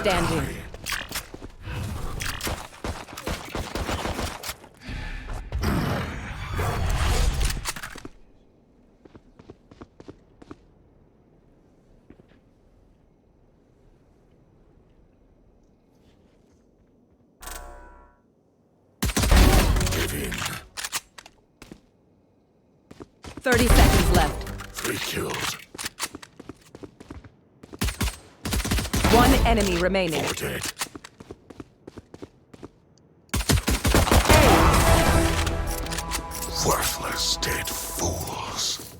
standing. Give in. 30 seconds left. 3 kills. One enemy remaining. 4 dead. Worthless dead fools.